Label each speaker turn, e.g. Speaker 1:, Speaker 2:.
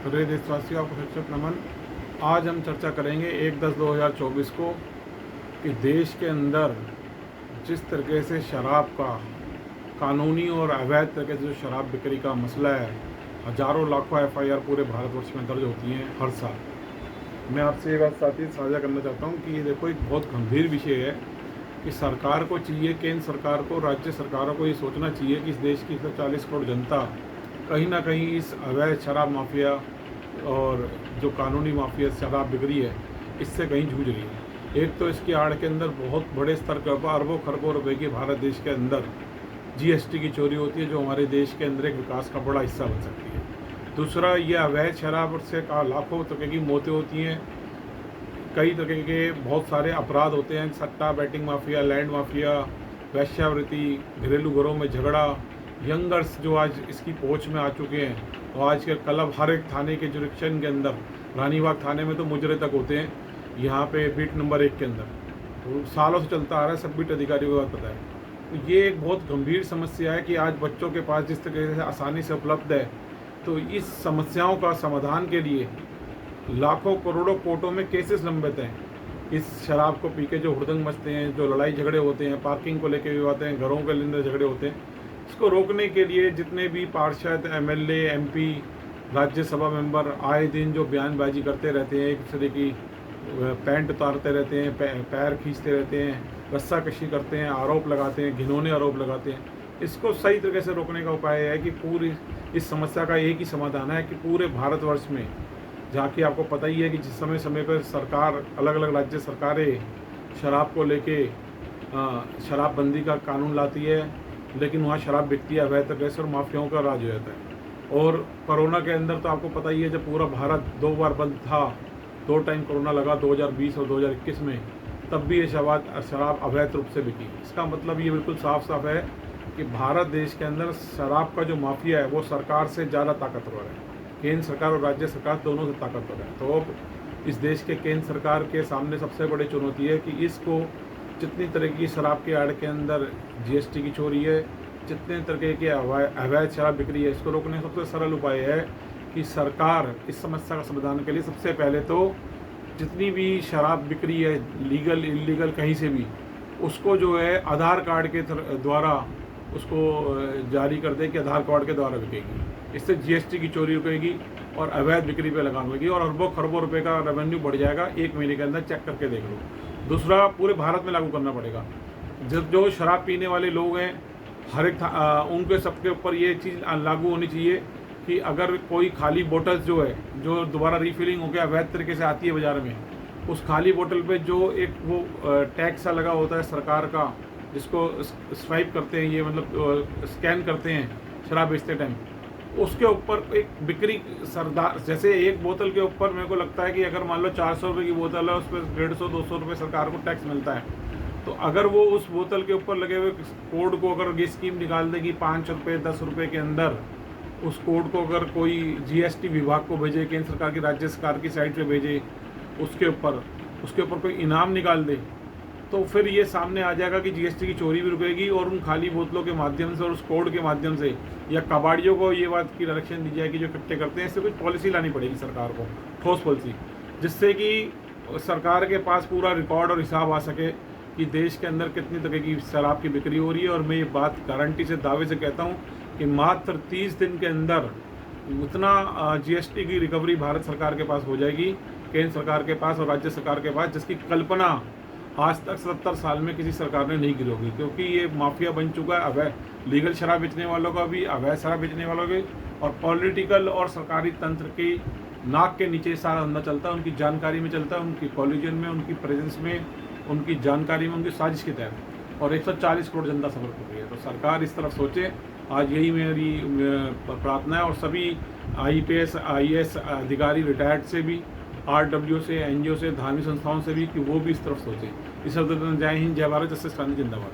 Speaker 1: प्रिय देशवासियों, आपको सशक्त नमन। आज हम चर्चा करेंगे 1/10/2024 को कि देश के अंदर जिस तरीके से शराब का कानूनी और अवैध तरीके से जो शराब बिक्री का मसला है, हज़ारों लाखों एफआईआर पूरे भारतवर्ष में दर्ज होती हैं हर साल। मैं आपसे ये बात साथ ही साझा करना चाहता हूँ कि ये देखो, एक बहुत गंभीर विषय है कि सरकार को चाहिए, केंद्र सरकार को, राज्य सरकारों को ये सोचना चाहिए कि इस देश की 140 करोड़ जनता कहीं ना कहीं इस अवैध शराब माफिया और जो कानूनी माफिया शराब बिक्री है, इससे कहीं जूझ रही है। एक तो इसकी आड़ के अंदर बहुत बड़े स्तर पर अरबों खरबों रुपए की भारत देश के अंदर जीएसटी की चोरी होती है, जो हमारे देश के अंदर एक विकास का बड़ा हिस्सा बन सकती है। दूसरा, ये अवैध शराब से लाखों तरह की मौतें होती हैं, कई तरह के बहुत सारे अपराध होते हैं, सट्टा, बैटिंग माफिया, लैंड माफिया, वैश्यावृत्ति, घरेलू घरों में झगड़ा, यंगर्स जो आज इसकी पहुंच में आ चुके हैं। और आज के क्लब हर एक थाने के जुरिक्शन के अंदर, रानीबाग थाने में तो मुजरे तक होते हैं, यहाँ पे बीट नंबर 1 के अंदर तो सालों से चलता आ रहा है, सब बीट अधिकारियों को पता है। तो ये एक बहुत गंभीर समस्या है कि आज बच्चों के पास जिस तरीके से आसानी से उपलब्ध है, तो इस समस्याओं का समाधान के लिए लाखों करोड़ों कोर्टों में केसेस लंबित हैं। इस शराब को पी के जो हुड़दंग मचते हैं, जो लड़ाई झगड़े होते हैं, पार्किंग को लेके विवाद हैं, घरों के अंदर झगड़े होते हैं, इसको रोकने के लिए जितने भी पार्षद, एमएलए, एमपी, राज्यसभा मेंबर आए दिन जो बयानबाजी करते रहते हैं, एक दूसरे की पैंट उतारते रहते हैं, पैर खींचते रहते हैं, रस्साकशी करते हैं, आरोप लगाते हैं, घिनौने आरोप लगाते हैं, इसको सही तरीके से रोकने का उपाय है कि पूरी इस समस्या का एक ही समाधान है कि पूरे भारतवर्ष में, जहाँ की आपको पता ही है कि जिस समय समय पर सरकार, अलग अलग राज्य सरकारें शराब को लेके शराबबंदी का कानून लाती है, लेकिन वहाँ शराब बिकती है अवैध तरीके से और माफियाओं का राज हो जाता है। और कोरोना के अंदर तो आपको पता ही है, जब पूरा भारत 2 बार बंद था, 2 टाइम कोरोना लगा, 2020 और 2021 में, तब भी ये शराब अवैध रूप से बिकी। इसका मतलब ये बिल्कुल साफ साफ है कि भारत देश के अंदर शराब का जो माफिया है वो सरकार से ज़्यादा ताकतवर है। केंद्र सरकार और राज्य सरकार दोनों से ताकतवर है। तो इस देश के केंद्र सरकार के सामने सबसे बड़ी चुनौती है कि इसको जितनी तरह की शराब के आड़ के अंदर जीएसटी की चोरी है, जितने तरह की अवैध शराब बिक्री है, इसको रोकने का सबसे सरल उपाय है कि सरकार इस समस्या का समाधान के लिए सबसे पहले तो जितनी भी शराब बिक्री है, लीगल इलीगल कहीं से भी, उसको जो है आधार कार्ड के द्वारा उसको जारी कर दे कि आधार कार्ड के द्वारा बिकेगी। इससे जीएसटी की चोरी रुकेगी और अवैध बिक्री पे लगाम होगी और अरबों खरबों रुपए का रेवेन्यू बढ़ जाएगा। 1 महीने के अंदर चेक करके देख लो। दूसरा, पूरे भारत में लागू करना पड़ेगा। जो शराब पीने वाले लोग हैं, हर एक उनके सबके ऊपर ये चीज़ लागू होनी चाहिए कि अगर कोई खाली बोतल जो है, जो दोबारा रिफिलिंग होकर अवैध तरीके से आती है बाज़ार में, उस खाली बोतल पे जो एक वो टैक्स सा लगा होता है सरकार का, जिसको स्वाइप करते हैं, ये मतलब स्कैन करते हैं शराब बेचते टाइम, उसके ऊपर एक बिक्री सरदार, जैसे एक बोतल के ऊपर मेरे को लगता है कि अगर मान लो 400 रुपये की बोतल है, उस पर 150-200 रुपये सरकार को टैक्स मिलता है। तो अगर वो उस बोतल के ऊपर लगे हुए कोड को अगर ये स्कीम निकाल देगी 5 रुपये 10 रुपये के अंदर, उस कोड को अगर कोई जीएसटी विभाग को भेजे, केंद्र सरकार की, राज्य सरकार की साइट पे भेजे, उसके ऊपर कोई इनाम निकाल दे, तो फिर ये सामने आ जाएगा कि जीएसटी की चोरी भी रुकेगी और उन खाली बोतलों के माध्यम से और उस कोड के माध्यम से, या कबाड़ियों को ये बात की डायरेक्शन दी जाएगी जो इकट्ठे करते हैं, इससे कुछ पॉलिसी लानी पड़ेगी सरकार को, ठोस पॉलिसी, जिससे कि सरकार के पास पूरा रिकॉर्ड और हिसाब आ सके कि देश के अंदर कितनी तरह की शराब की बिक्री हो रही है। और मैं ये बात गारंटी से, दावे से कहता हूँ कि मात्र 30 दिन के अंदर उतना जीएसटी की रिकवरी भारत सरकार के पास हो जाएगी, केंद्र सरकार के पास और राज्य सरकार के पास, जिसकी कल्पना आज तक 70 साल में किसी सरकार ने नहीं की होगी। क्योंकि ये माफिया बन चुका है अवैध लीगल शराब बेचने वालों का भी, अवैध शराब बेचने वालों के, और पॉलिटिकल और सरकारी तंत्र की नाक के नीचे सारा धंधा चलता है, उनकी जानकारी में चलता है, उनकी कॉलिजन में, उनकी प्रेजेंस में, उनकी जानकारी में, उनकी साजिश के तहत, और 140 करोड़ जनता सफर कर रही है। तो सरकार इस तरफ सोचे, आज यही मेरी प्रार्थना है। और सभी आईपीएस आईएएस अधिकारी रिटायर्ड से भी, आरडब्ल्यू से, एनजीओ से, धार्मिक संस्थाओं से भी, कि वो भी इस तरफ सोचें। इस तरफ जय हिंद, जय भारत, जस्टिस गांधी जिंदाबाद।